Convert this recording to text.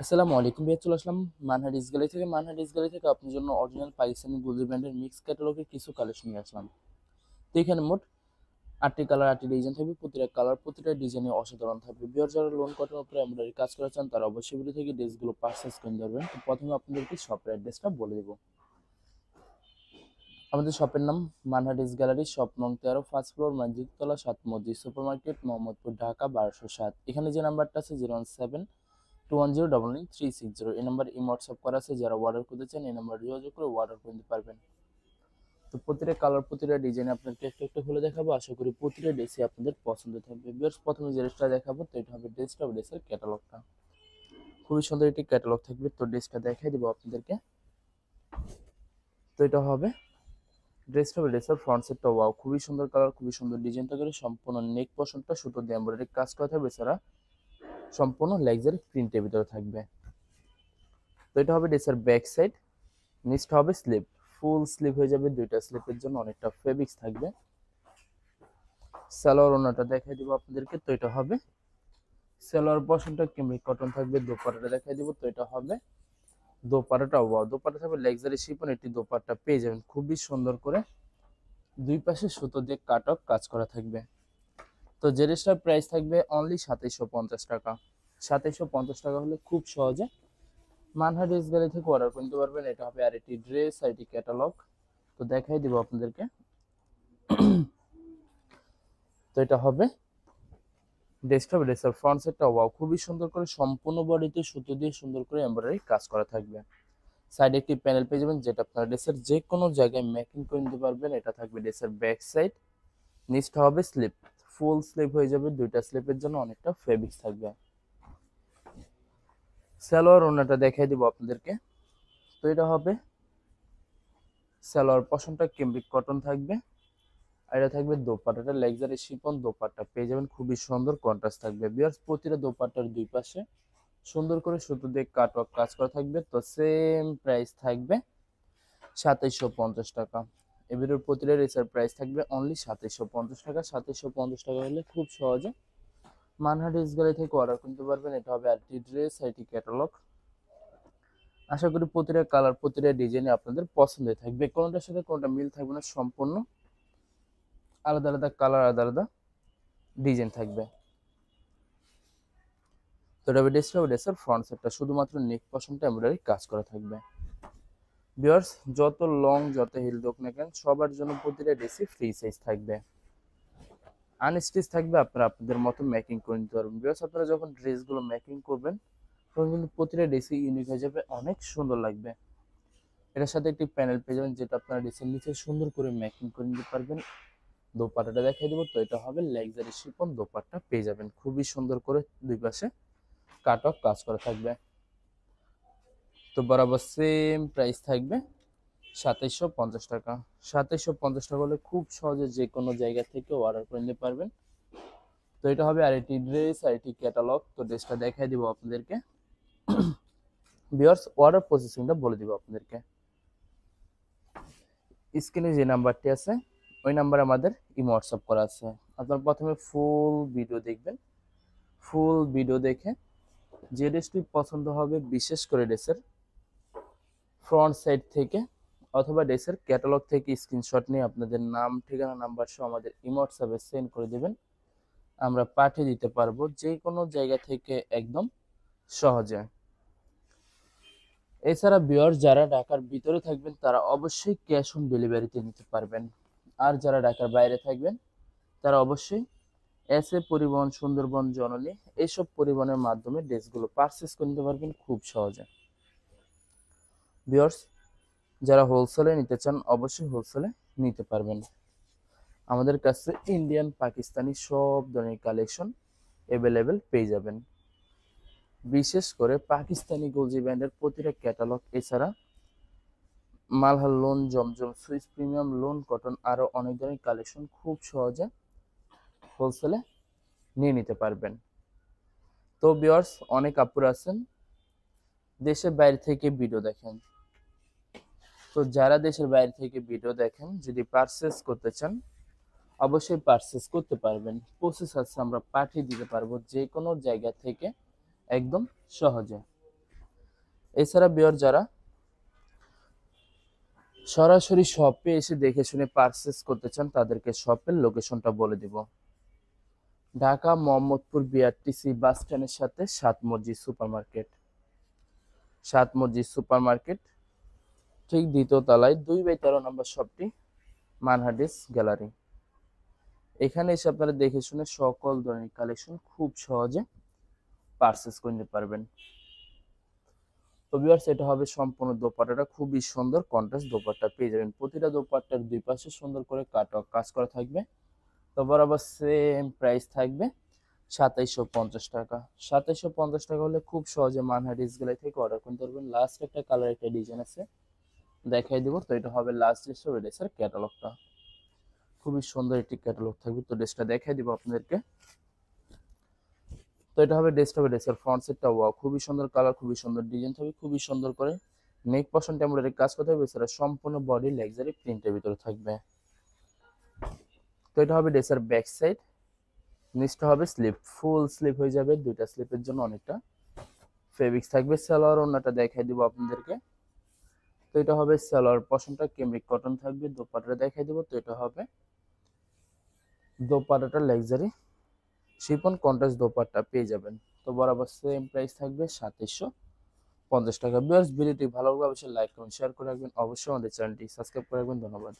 আসসালামু আলাইকুম ভাইয়া, চলে আসলাম মানহারিস গ্যালারি থেকে। মানহারিস গ্যালারি থেকে আপনার জন্য অরিজিনাল পাকিস্তানি গুলজি ব্র্যান্ডের মিক্স ক্যাটালগের কিছু কালেকশন নিয়ে আসলাম। তো এখানে মোট 8টি কালার 8টি ডিজাইন থাকবে। প্রতিটা কালার প্রতিটা ডিজাইনে অসাধারণ থাকবে। বিয়ার যারা লোন কটনের উপরে এমব্রয়ডারি কাজ করা চান তারা অবশ্যই ভিডিও থেকে ড্রেসগুলো পারচেজ করে ধরবেন। তো প্রথমে আপনাদেরকে শপের অ্যাড্রেসটা বলে দেবো। আমাদের শপের নাম মানহারিস গ্যালারি, শপ নং 13, ফার্স্ট ফ্লোর, মসজিদতলা, 7 মসজিদ সুপার মার্কেট, মোহাম্মদপুর, ঢাকা 1207। এখানে যে নাম্বারটা আছে 01721099360, এই নাম্বার হোয়াটসঅ্যাপ করা আছে। যারা অর্ডার করতে চান এই নাম্বার যোগাযোগ করে অর্ডার করতে পারবেন। তো প্রতিটা কালার প্রতিটা ডিজাইন আপনাকে একটু একটু খুলে দেখাবো, আশা করি প্রতিটা ড্রেসই আপনাদের পছন্দ থাকবে। ভিউয়ার্স, প্রথমে যে ড্রেসটা দেখাবো তো এটা হবে ড্রেসটা, ড্রেসের ক্যাটালগটা খুবই সুন্দর একটি ক্যাটালগ থাকবে। তো ড্রেসটা দেখাই দিব আপনাদেরকে। তো এটা হবে ড্রেসটা, ড্রেসের ফ্রন্ট সেটটা ওয়াও, খুবই সুন্দর কালার, খুবই সুন্দর ডিজাইনটা করে সম্পূর্ণ নেক পোর্শনটা সুতো দিয়ে এমব্রয়ডারি কাজ করা থাকবে, এছাড়া সম্পূর্ণ লাক্সারি প্রিন্টের ভিতরে থাকবে। তো এটা হবে ড্রেসের ব্যাক সাইড, নিচটা হবে স্লিপ, ফুল স্লিপ হয়ে যাবে, দুইটা স্লিপের জন্য অনেকটা ফেব্রিক্স থাকবে। সালোয়ার ওনাটা দেখাই দিব আপনাদেরকে। তো এটা হবে সালোয়ার পোর্শনটা ক্যামরিক কটন থাকবে। দোপাট্টাটা দেখাই দিব। তো এটা হবে দোপাট্টাটা ওয়াও, দোপাট্টা থাকবে লাক্সারি শিফন, এটি দোপাট্টা পেয়ে যাবেন খুবই সুন্দর করে, দুই পাশে সুতো দিয়ে কাটক কাজ করা থাকবে। তো যে ড্রেসটার প্রাইস থাকবে অনলি 2750 টাকা। 2750 টাকা হলে খুব সহজে মানহা ড্রেস গ্যালারি থেকে অর্ডার করতে পারবেন। এটা হবে আরেকটি ড্রেস, আরেকটি ক্যাটালগ। তো দেখাই দিব আপনাদেরকে। তো এটা হবে ডেস্কটপ, ড্রেসের ফ্রন্ট সেটটা ওয়াও, খুবই সুন্দর করে সম্পূর্ণ বডিতে সুতো দিয়ে সুন্দর করে এমব্রয়ডারি কাজ করা থাকবে। সাইডে একটি প্যানেল পেয়ে যাবেন, যেটা আপনার ড্রেসের যে কোনো জায়গায় মেকিং করে নিতে পারবেন। এটা থাকবে ড্রেসের ব্যাক সাইড, নিচটা হবে স্লিপ, ফুল স্লিপ হয়ে যাবে, দুইটা স্লিপের জন্য অনেকটা ফেব্রিক্স থাকবে। সালোয়ার ওনাটা দেখাই দিব আপনাদেরকে। তো এটা হবে সালোয়ার পশমটা ক্যামরিক কটন থাকবে, আর এটা থাকবে দোপাট্টাটা লাক্সারি শিফন দোপাট্টা পেয়ে যাবেন, খুবই সুন্দর কন্ট্রাস্ট থাকবে। বিয়ার্স, প্রতিটা দোপাট্টার দুই পাশে সুন্দর করে সুতো দিয়ে কাটওয়ার্ক কাজ করা থাকবে। তো সেম প্রাইস থাকবে 2750 টাকা। এবারের প্রতিটা ড্রেসের প্রাইস থাকবে অনলি 2750 টাকা। 2750 টাকা হলে খুব সহজে মানহা ড্রেস গ্যালারি থেকে অর্ডার করতে পারবেন। এটা হবে আরটি ড্রেস, আইটি ক্যাটালগ। আশা করি প্রতিটা কালার প্রতিটা ডিজাইনে আপনাদের পছন্দের থাকবে, কোনটার সাথে কোনটা মিল থাকবে না, সম্পূর্ণ আলাদা আলাদা কালার, আলাদা আলাদা ডিজাইন থাকবে। তো এটা ড্রেসটা, ড্রেসের ফ্রন্ট সেটটা শুধুমাত্র নেক পশমটা এমব্রয়ডারি কাজ করা থাকবে। ভিউয়ার্স, যত লং যত হিল হোক না কেন সবার জন্য প্রতিটা ড্রেসই ফ্রি সাইজ থাকবে, আনস্টিচ থাকবে, আপনারা আপনাদের মতো মেকিং করে নিতে পারবেন। ভিউয়ার্স, আপনারা যখন ড্রেসগুলো মেকিং করবেন তখন কিন্তু প্রতিটা ড্রেসই ইউনিক হয়ে যাবে, অনেক সুন্দর লাগবে। এটার সাথে একটি প্যানেল পেয়ে যাবেন, যেটা আপনারা ড্রেসের নিচে সুন্দর করে মেকিং করে নিতে পারবেন। দোপাট্টাটা দেখাই দেবো। তো এটা হবে লাক্সারি শিফন দোপাট্টা পেয়ে যাবেন, খুবই সুন্দর করে দুই পাশে কাটওয়ার্ক কাজ করা থাকবে। তো বরাবর সেম প্রাইস থাকবে 2750 টাকা। 2750 টাকা হলে খুব সহজে যে কোনো জায়গা থেকে অর্ডার করে নিতে পারবেন। তো এটা হবে আরেকটি ড্রেস, আরেকটি ক্যাটালগ। তো ড্রেসটা দেখাই দিব আপনাদেরকে। ভিউয়ার্স, অর্ডার প্রসেসিংটা বলে দিব আপনাদেরকে। স্ক্রিনে যে নাম্বারটি আছে ওই নাম্বারে আমাদের হোয়াটসঅ্যাপ করা আছে। আপনারা প্রথমে ফুল ভিডিও দেখবেন, ফুল ভিডিও দেখে যে ড্রেসটি পছন্দ হবে, বিশেষ করে ড্রেসের ফ্রন্ট সাইড থেকে অথবা ড্রেসের ক্যাটালগ থেকে স্ক্রিনশট নিয়ে আপনাদের নাম, ঠিকানা, নাম্বার সহ আমাদের হোয়াটসঅ্যাপে সেন্ড করে দেবেন, আমরা পাঠিয়ে দিতে পারবো যে কোনো জায়গা থেকে একদম সহজে। এছাড়া ভিউয়ার্স, যারা ঢাকার ভিতরে থাকবেন তারা অবশ্যই ক্যাশ অন ডেলিভারিতে নিতে পারবেন, আর যারা ঢাকার বাইরে থাকবেন তারা অবশ্যই এসএ পরিবহন, সুন্দরবন, জননী এইসব পরিবহনের মাধ্যমে ড্রেসগুলো পারচেস করে নিতে পারবেন খুব সহজে। ভিউয়ার্স, যারা হোলসেলে নিতে চান অবশ্যই হোলসেলে নিতে পারবেন। আমাদের কাছে ইন্ডিয়ান পাকিস্তানি সব ধরনের কালেকশন অ্যাভেলেবেল পেয়ে যাবেন, বিশেষ করে পাকিস্তানি গোলজি ব্র্যান্ডের প্রতিটা ক্যাটালগ, এছাড়া মালহার লোন, জমজম, সুইস প্রিমিয়াম, লোন কটন, আরও অনেক ধরনের কালেকশন খুব সহজে হোলসেলে নিয়ে নিতে পারবেন। তো ভিউয়ার্স, অনেক আপুরা আছেন দেশের বাইরে থেকে ভিডিও দেখেন। তো যারা দেশের বাইরে থেকে ভিডিও দেখেন যদি পারচেস করতে চান অবশ্যই পারচেস করতে পারবেন। প্রসেস আছে, আমরা পাঠিয়ে দিতে পারবো যে কোনো জায়গা থেকে একদম সহজে। এছাড়া বিয়ার যারা সরাসরি শপে এসে দেখে শুনে পারচেস করতে চান তাদেরকে শপের লোকেশনটা বলে দিব। ঢাকা মোহাম্মদপুর বিআরটিসি বাস স্ট্যান্ডের সাথে সাত মসজিদ সুপার মার্কেট। সাত মসজিদ সুপার মার্কেট ঠিক দ্বিতীয় তলায় 2/13 নম্বর শপটি মানহাডিস গ্যালারি। এখানে এসে আপনারা দেখে শুনে সকল ধরনের কালেকশন খুব সহজে পারচেস করতে পারবেন। তো ভিউয়ার্স, এটা হবে সম্পূর্ণ দোপাট্টাটা খুবই সুন্দর কন্ট্রাস্ট দোপাট্টা পেয়ে যাবেন। প্রতিটা দোপাট্টার দুই পাশে সুন্দর করে কাটওয়ার্ক কাজ করা থাকবে। তো বরাবর সেম প্রাইস থাকবে 2750 টাকা। 2750 টাকা হলে খুব সহজে মানহাডিস গ্যালারি থেকে অর্ডার করতে পারবেন। লাস্ট একটা কালার একটা ডিজাইন আছে, দেখাই দিব। তো এটা হবে লাস্ট ড্রেসের ক্যাটালগটা। খুবই সুন্দর একটি ক্যাটালগ থাকবে। তো ড্রেসটা দেখাই দিব আপনাদেরকে। তো এটা হবে ড্রেসের ফ্রন্ট সেটটা। ওয়াও, খুবই সুন্দর কালার, খুবই সুন্দর ডিজাইন থাকবে, খুবই সুন্দর করে নেক পশন টেম্পোরারি কাজ করতে হবে। এছাড়া সম্পূর্ণ বডি লাক্সারি প্রিন্টের ভিতরে থাকবে। তো এটা হবে ড্রেসের ব্যাক সাইড। নিচটা হবে স্লিপ, ফুল স্লিপ হয়ে যাবে, দুইটা স্লিপের জন্য অনেকটা ফেব্রিক্স থাকবে। সালোয়ার ওন্নাটা দেখাই দিব আপনাদেরকে। তো এটা হবে সালোয়ার পশনটা কেমিক কটন থাকবে। দোপাট্টাটা দেখাই দিব। তো এটা হবে দোপাট্টাটা লাক্সারি শিফন কন্ট্রাস্ট দোপাট্টা পেয়ে যাবেন। তো বরাবর সেম প্রাইস থাকবে 2750 টাকা। ভিউয়ার্স, ভিডিওটি ভালো লাগলে অবশ্যই লাইক করুন, শেয়ার করে রাখবেন, অবশ্যই আমাদের চ্যানেলটি সাবস্ক্রাইব করে রাখবেন। ধন্যবাদ।